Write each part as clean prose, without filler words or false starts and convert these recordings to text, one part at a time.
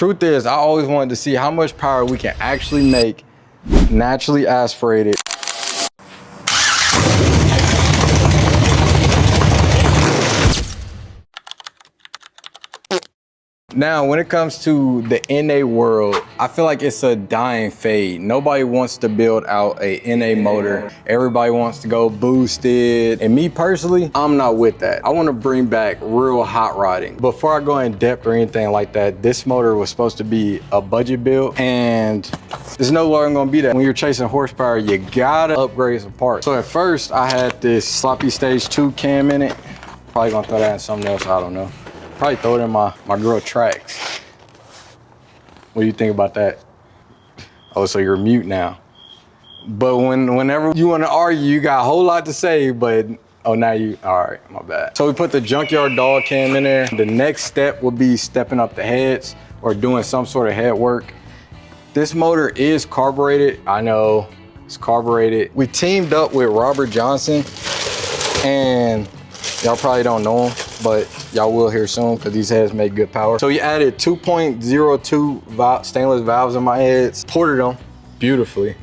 Truth is, I always wanted to see how much power we can actually make naturally aspirated. Now, when it comes to the NA world, I feel like it's a dying fade. Nobody wants to build out a NA motor. Everybody wants to go boosted. And me personally, I'm not with that. I want to bring back real hot rodding. Before I go in depth or anything like that, this motor was supposed to be a budget build, and it's no longer gonna be that. When you're chasing horsepower, you gotta upgrade some parts. So at first, I had this sloppy stage 2 cam in it. Probably gonna throw that in something else, I don't know. Probably throw it in my girl tracks. What do you think about that? Oh, so you're mute now. But whenever you want to argue, you got a whole lot to say, but oh, now you, all right, my bad. So we put the junkyard dog cam in there. The next step will be stepping up the heads or doing some sort of head work. This motor is carbureted. I know it's carbureted. We teamed up with Robert Johnson, and y'all probably don't know him, but y'all will hear soon because these heads make good power. So he added 2.02 stainless valves in my heads, ported them beautifully.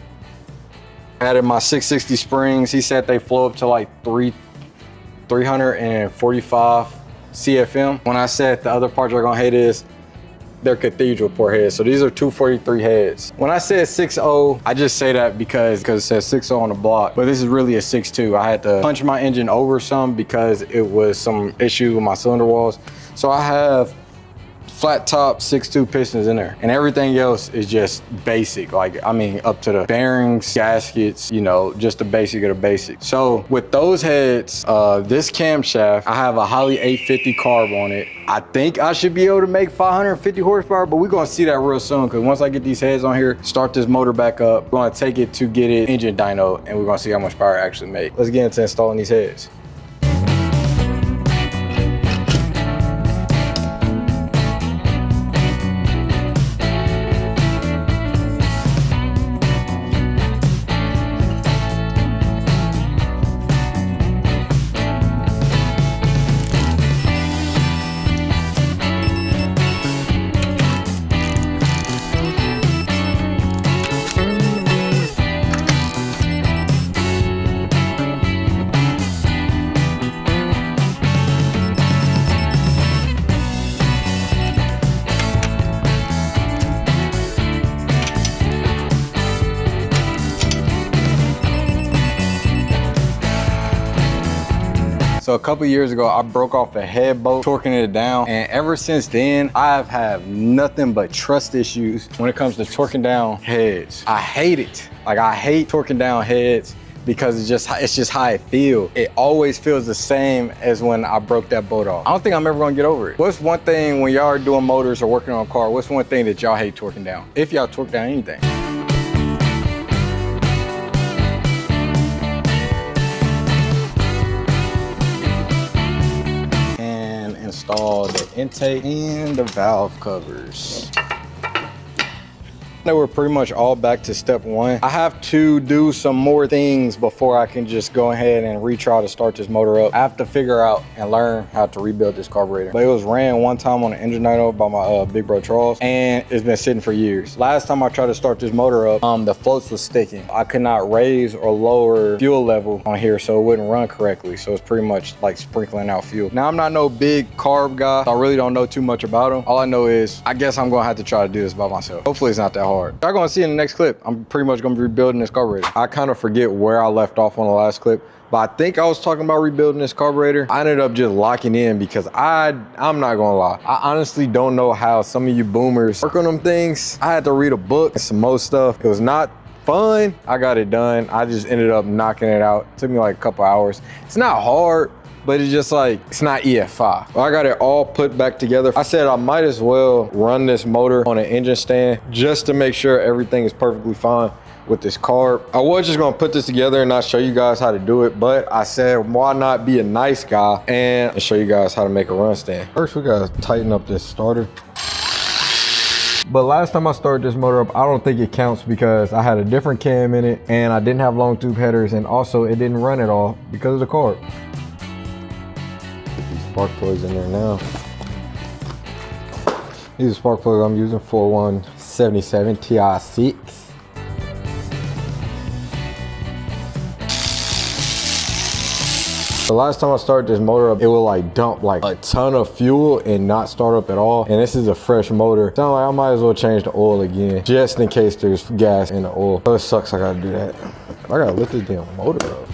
Added my 660 springs. He said they flow up to like 345 CFM. When I said the other part you're gonna hate is they're cathedral port heads. So these are 243 heads. When I said 6.0, I just say that because it says 6.0 on the block, but this is really a 6.2. I had to punch my engine over some because it was some issue with my cylinder walls. So I have flat top 6.2 pistons in there, and everything else is just basic. Like, I mean, up to the bearings, gaskets, you know, just the basic of the basic. So with those heads, this camshaft, I have a Holley 850 carb on it. I think I should be able to make 550 horsepower, but we're gonna see that real soon, because once I get these heads on here, start this motor back up, we're gonna take it to get it engine dyno, and we're gonna see how much power it actually makes. Let's get into installing these heads. So a couple years ago, I broke off a head bolt, torquing it down. And ever since then, I've had nothing but trust issues when it comes to torquing down heads. I hate it. Like, I hate torquing down heads because it's just how I feel. It always feels the same as when I broke that bolt off. I don't think I'm ever gonna get over it. What's one thing when y'all are doing motors or working on a car, what's one thing that y'all hate torquing down? If y'all torque down anything. Install the intake and the valve covers. Now we're pretty much all back to step one. I have to do some more things before I can just go ahead and retry to start this motor up. I have to figure out and learn how to rebuild this carburetor. But it was ran one time on an engine dyno by my big bro Charles, and it's been sitting for years. Last time I tried to start this motor up, the floats was sticking. I could not raise or lower fuel level on here, so it wouldn't run correctly. So it's pretty much like sprinkling out fuel. Now, I'm not no big carb guy, so I really don't know too much about them. All I know is I guess I'm gonna have to try to do this by myself. Hopefully it's not that hard. Y'all gonna see in the next clip, I'm pretty much gonna be rebuilding this carburetor. I kind of forget where I left off on the last clip, but I think I was talking about rebuilding this carburetor. I ended up just locking in because I'm not gonna lie, I honestly don't know how some of you boomers work on them things. I had to read a book and some more stuff. It was not fun. I got it done. I just ended up knocking it out. It took me like a couple hours. It's not hard, but it's just like, it's not EF5. I got it all put back together. I said I might as well run this motor on an engine stand just to make sure everything is perfectly fine with this carb. I was just gonna put this together and not show you guys how to do it, but I said, why not be a nice guy and show you guys how to make a run stand. First, we gotta tighten up this starter. But last time I started this motor up, I don't think it counts because I had a different cam in it and I didn't have long tube headers, and also it didn't run at all because of the carb. Put these spark plugs in there now. These are spark plugs I'm using, 4177 Ti6. The last time I started this motor up, it would like dump like a ton of fuel and not start up at all. And this is a fresh motor. So I'm like, I might as well change the oil again, just in case there's gas in the oil. So it sucks I gotta do that. I gotta lift this damn motor up.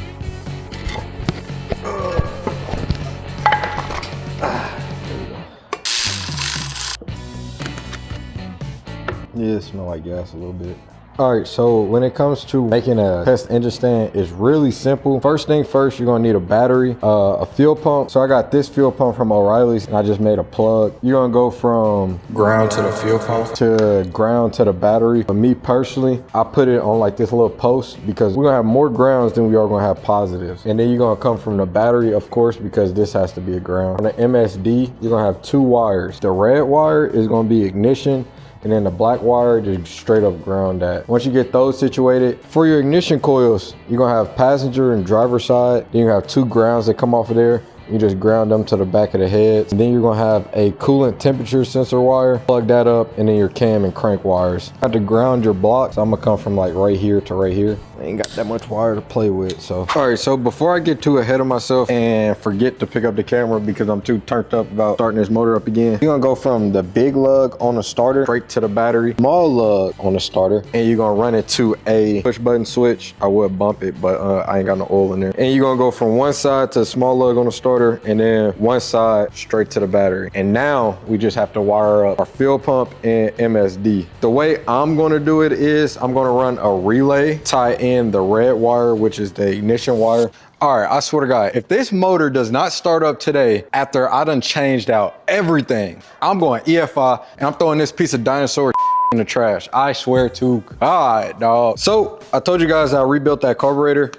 Yeah, it smells like gas a little bit. All right, so when it comes to making a test engine stand, it's really simple. First thing first, you're gonna need a battery, a fuel pump. So I got this fuel pump from O'Reilly's and I just made a plug. You're gonna go from ground to the fuel pump to ground to the battery. For me personally, I put it on like this little post because we're gonna have more grounds than we are gonna have positives. And then you're gonna come from the battery, of course, because this has to be a ground. On the MSD, you're gonna have 2 wires. The red wire is gonna be ignition, and then the black wire just straight up ground that. Once you get those situated, for your ignition coils, you're gonna have passenger and driver side. Then you have 2 grounds that come off of there. You just ground them to the back of the head. And then you're gonna have a coolant temperature sensor wire, plug that up, and then your cam and crank wires. You have to ground your blocks. I'm gonna come from like right here to right here. I ain't got that much wire to play with, so. All right, so before I get too ahead of myself and forget to pick up the camera because I'm too turned up about starting this motor up again, you're gonna go from the big lug on the starter straight to the battery, small lug on the starter, and you're gonna run it to a push button switch. I would bump it, but I ain't got no oil in there. And you're gonna go from one side to the small lug on the starter, and then one side straight to the battery. And now we just have to wire up our fuel pump and MSD. The way I'm gonna do it is I'm gonna run a relay, tie in the red wire, which is the ignition wire. All right, I swear to God, if this motor does not start up today after I done changed out everything, I'm going EFI and I'm throwing this piece of dinosaur in the trash. I swear to God, dog. So I told you guys I rebuilt that carburetor.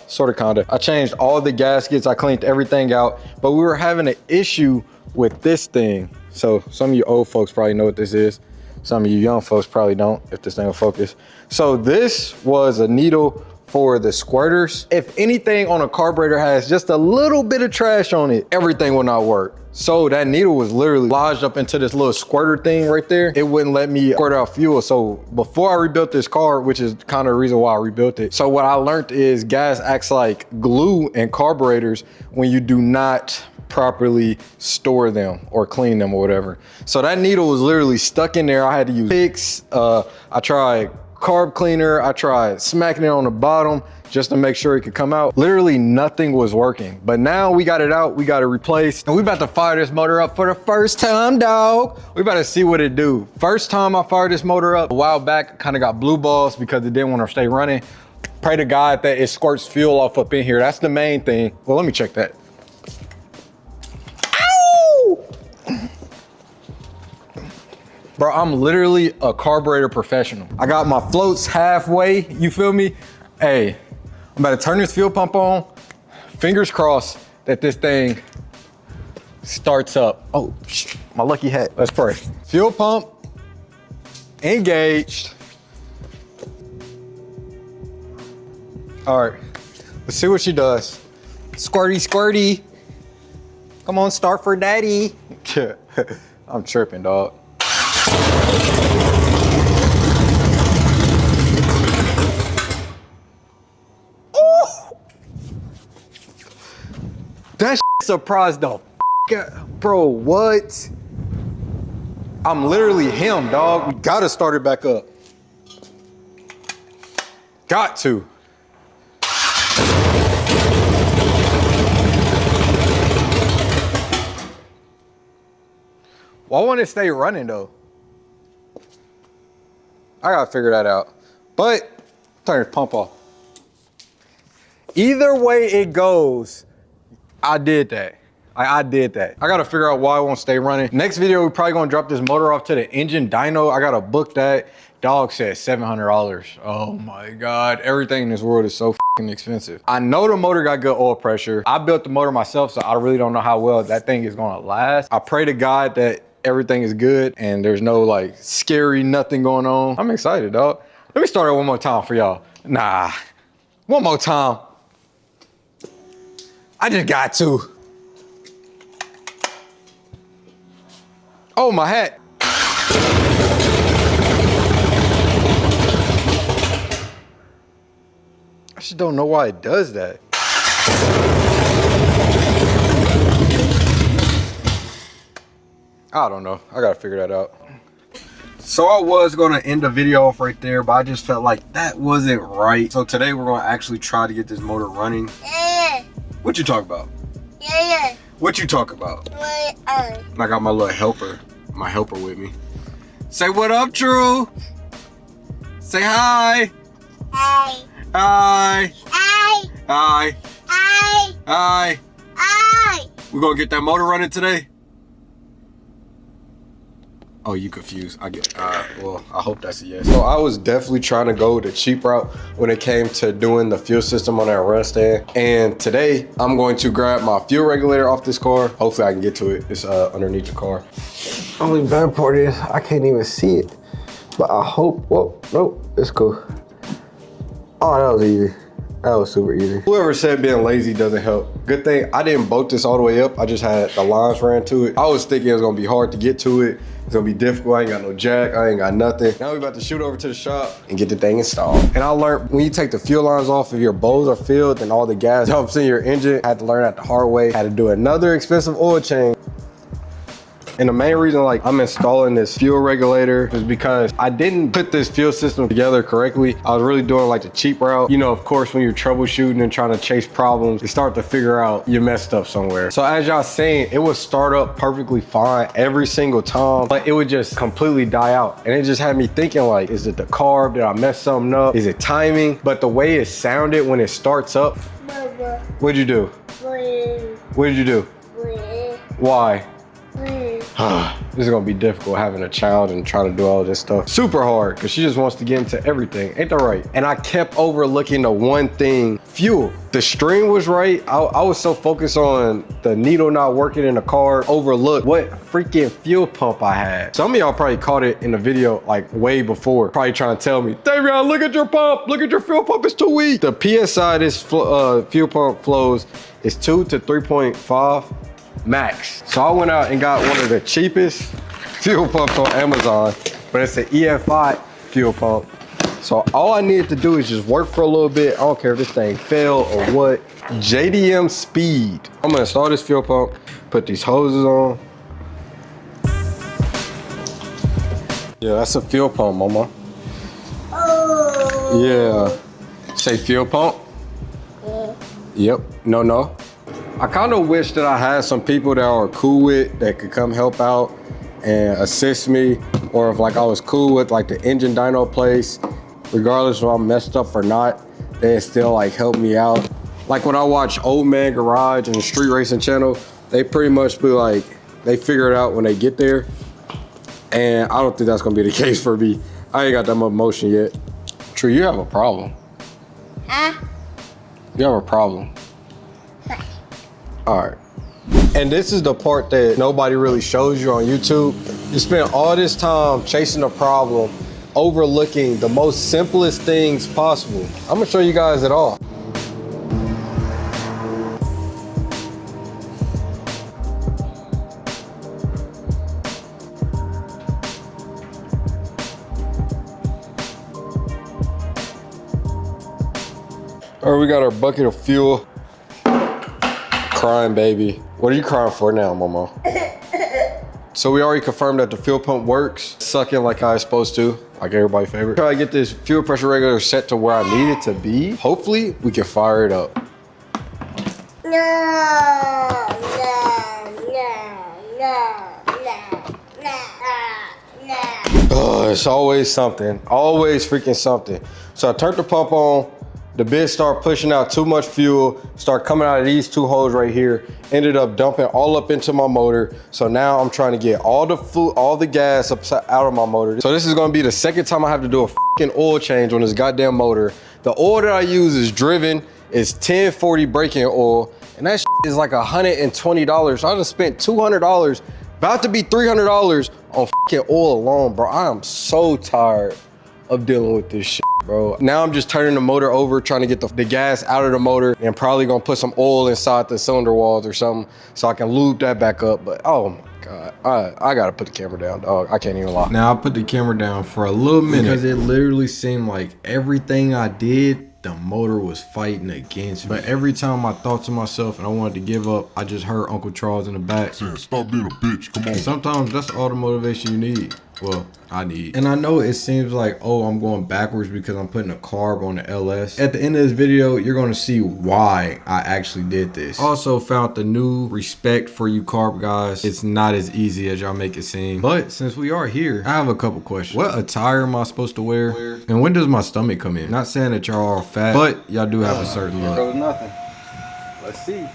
Sort of kinda. I changed all the gaskets, I cleaned everything out, but we were having an issue with this thing. So some of you old folks probably know what this is. Some of you young folks probably don't, if this thing will focus. So this was a needle for the squirters. If anything on a carburetor has just a little bit of trash on it, everything will not work. So that needle was literally lodged up into this little squirter thing right there. It wouldn't let me squirt out fuel. So before I rebuilt this car, which is kind of the reason why I rebuilt it. So what I learned is gas acts like glue in carburetors when you do not properly store them or clean them or whatever. So that needle was literally stuck in there. I had to use picks. I tried carb cleaner. I tried smacking it on the bottom just to make sure it could come out. Literally nothing was working. But now we got it out, we got it replaced. And we about to fire this motor up for the first time, dog. We about to see what it do. First time I fired this motor up a while back, kind of got blue balls because it didn't want to stay running. Pray to God that it squirts fuel off up in here. That's the main thing. Well, let me check that. Bro, I'm literally a carburetor professional. I got my floats halfway, you feel me? Hey, I'm about to turn this fuel pump on. Fingers crossed that this thing starts up. Oh, my lucky hat. Let's pray. Fuel pump engaged. All right, let's see what she does. Squirty, squirty. Come on, start for daddy. I'm tripping, dog. That surprised the bro, what? I'm literally him, dog. We gotta start it back up. Got to. Why won't it stay running though? I gotta figure that out. But turn the pump off. Either way it goes, I did that. I did that. I gotta figure out why it won't stay running. Next video, we're probably gonna drop this motor off to the engine dyno. I gotta book that. Dog said $700. Oh my God. Everything in this world is so fucking expensive. I know the motor got good oil pressure. I built the motor myself, so I really don't know how well that thing is gonna last. I pray to God that everything is good and there's no like scary nothing going on. I'm excited, dog. Let me start it one more time for y'all. Nah, one more time. I just got to. Oh, my hat. just don't know why it does that. I don't know. I gotta figure that out. So I was gonna end the video off right there, but I just felt like that wasn't right. So today we're gonna actually try to get this motor running. What you talk about? What you talk about? I got my little helper, my helper with me. Say what up, Drew. Say hi. Hi. Hi. Hi. Hi. Hi. Hi. Hi. We're gonna get that motor running today? Oh, you confused. I get, well, I hope that's a yes. So I was definitely trying to go the cheap route when it came to doing the fuel system on that run stand. And today I'm going to grab my fuel regulator off this car. Hopefully I can get to it. It's underneath the car. Only bad part is I can't even see it, but I hope, whoa, nope, it's cool. Oh, that was easy. That was super easy. Whoever said being lazy doesn't help. Good thing I didn't bolt this all the way up. I just had the lines ran to it. I was thinking it was gonna be hard to get to it. It's gonna be difficult. I ain't got no jack. I ain't got nothing. Now we about to shoot over to the shop and get the thing installed. And I learned when you take the fuel lines off, if your bowls are filled and all the gas jumps in your engine, I had to learn that the hard way. Had to do another expensive oil change. And the main reason like I'm installing this fuel regulator is because I didn't put this fuel system together correctly. I was really doing like the cheap route. You know, of course, when you're troubleshooting and trying to chase problems, you start to figure out you messed up somewhere. So as y'all saying, it would start up perfectly fine every single time, but it would just completely die out. And it just had me thinking like, is it the carb? Did I mess something up? Is it timing? But the way it sounded when it starts up, what'd you do? What did you do? Why? This is gonna be difficult having a child and trying to do all this stuff. Super hard, because she just wants to get into everything. Ain't that right? And I kept overlooking the one thing, fuel. The string was right. I was so focused on the needle not working in the car, overlooked what freaking fuel pump I had. Some of y'all probably caught it in the video like way before, probably trying to tell me, Davion, look at your pump, look at your fuel pump, it's too weak. The PSI this fuel pump flows is 2 to 3.5. max. So I went out and got one of the cheapest fuel pumps on Amazon, but it's an EFI fuel pump. So all I needed to do is just work for a little bit. I don't care if this thing failed or what. JDM speed. I'm gonna install this fuel pump, put these hoses on. Yeah, that's a fuel pump, mama. Oh. Yeah. Say fuel pump? Yeah. Yep. No. I kind of wish that I had some people that are cool with that could come help out and assist me, or if like I was cool with like the engine dyno place, regardless if I'm messed up or not, they'd still like help me out. Like when I watch Old Man Garage and the Street Racing channel, they pretty much be like, they figure it out when they get there. And I don't think that's gonna be the case for me. I ain't got that much motion yet. True, you have a problem. Huh? You have a problem. All right. And this is the part that nobody really shows you on YouTube. You spend all this time chasing a problem, overlooking the most simplest things possible. I'm gonna show you guys it all. All right, we got our bucket of fuel. Crying, baby. What are you crying for now, mama? So we already confirmed that the fuel pump works, sucking like I was supposed to, like everybody's favorite. Try to get this fuel pressure regulator set to where I need it to be. Hopefully, we can fire it up. Oh, it's always something. Always freaking something. So I turned the pump on. The bit started pushing out too much fuel, started coming out of these two holes right here, ended up dumping all up into my motor. So now I'm trying to get all the gas out of my motor. So this is gonna be the second time I have to do a fucking oil change on this goddamn motor. The oil that I use is Driven, it's 1040 braking oil, and that shit is like $120. So I just spent $200, about to be $300 on fucking oil alone, bro. I am so tired of dealing with this shit, bro. Now I'm just turning the motor over, trying to get the gas out of the motor, and probably gonna put some oil inside the cylinder walls or something so I can lube that back up. But oh my God, I gotta put the camera down, dog. I can't even lie. Now I put the camera down for a little minute because it literally seemed like everything I did the motor was fighting against me. But every time I thought to myself and I wanted to give up, I just heard Uncle Charles in the back saying, "Stop being a bitch, come on." Sometimes that's all the motivation you need. Well, I need. And I know it seems like, oh, I'm going backwards because I'm putting a carb on the LS. At the end of this video, you're going to see why I actually did this. Also found the new respect for you carb guys. It's not as easy as y'all make it seem. But since we are here, I have a couple questions. What attire am I supposed to wear? And when does my stomach come in? Not saying that y'all are fat, but y'all do have a certain look. There goes nothing. Let's see.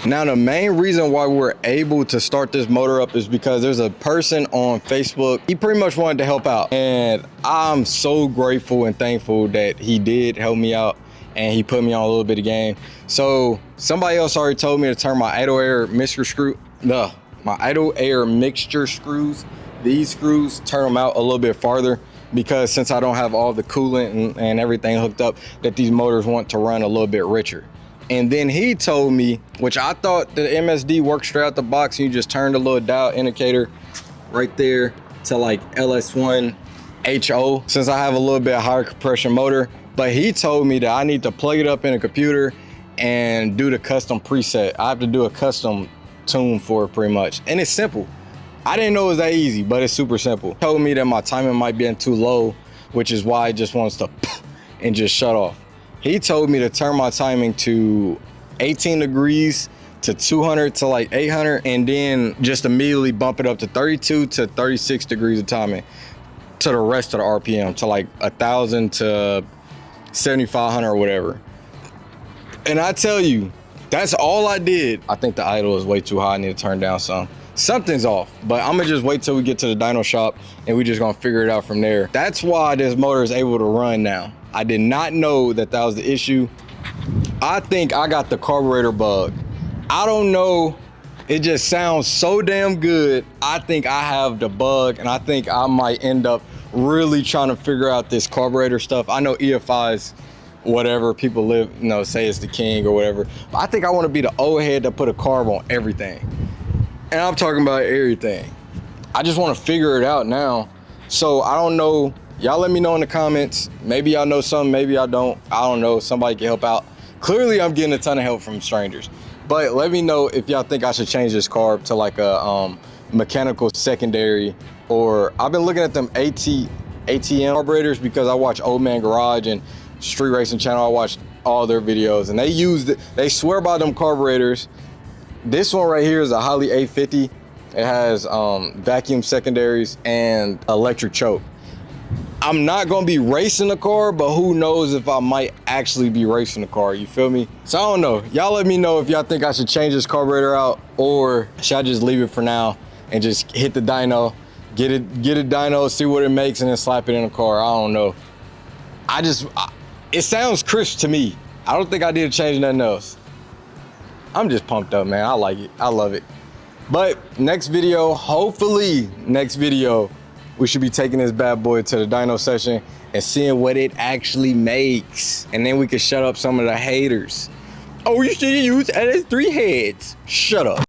Now, the main reason why we're able to start this motor up is because there's a person on Facebook. He pretty much wanted to help out. And I'm so grateful and thankful that he did help me out and he put me on a little bit of game. So somebody else already told me to turn my idle air mixture screw, my idle air mixture screws, these screws, turn them out a little bit farther, because since I don't have all the coolant and everything hooked up, that these motors want to run a little bit richer. And then he told me, which I thought the MSD worked straight out the box, and you just turn the little dial indicator right there to like LS1 HO, since I have a little bit higher compression motor. But he told me that I need to plug it up in a computer and do the custom preset. I have to do a custom tune for it pretty much. And it's simple. I didn't know it was that easy, but it's super simple. He told me that my timing might be too low, which is why it just wants to and just shut off. He told me to turn my timing to 18 degrees to 200 to like 800, and then just immediately bump it up to 32 to 36 degrees of timing to the rest of the RPM, to like 1,000 to 7,500 or whatever. And I tell you, that's all I did. I think the idle is way too high. I need to turn down some. Something's off, but I'm gonna just wait till we get to the dyno shop and we just gonna figure it out from there. That's why this motor is able to run now. I did not know that that was the issue. I think I got the carburetor bug. I don't know, it just sounds so damn good. I think I have the bug, and I think I might end up really trying to figure out this carburetor stuff. I know EFI's whatever, people say it's the king or whatever. But I think I wanna be the old head that put a carb on everything. And I'm talking about everything. I just wanna figure it out now. So I don't know, y'all let me know in the comments. Maybe y'all know something, maybe I don't. I don't know, somebody can help out. Clearly I'm getting a ton of help from strangers. But let me know if y'all think I should change this carb to like a mechanical secondary, or I've been looking at them ATM carburetors because I watch Old Man Garage and Street Racing Channel. I watch all their videos and they swear by them carburetors. This one right here is a Holley 850. It has vacuum secondaries and electric choke. I'm not gonna be racing the car, but who knows if I might actually be racing the car, you feel me? So I don't know, y'all let me know if y'all think I should change this carburetor out, or should I just leave it for now and just hit the dyno, get a dyno, see what it makes, and then slap it in the car. I don't know. It sounds crisp to me. I don't think I need to change nothing else. I'm just pumped up, man. I like it, I love it. But next video, hopefully next video, we should be taking this bad boy to the dyno session and seeing what it actually makes. And then we can shut up some of the haters. Oh, you should use LS3 heads. Shut up.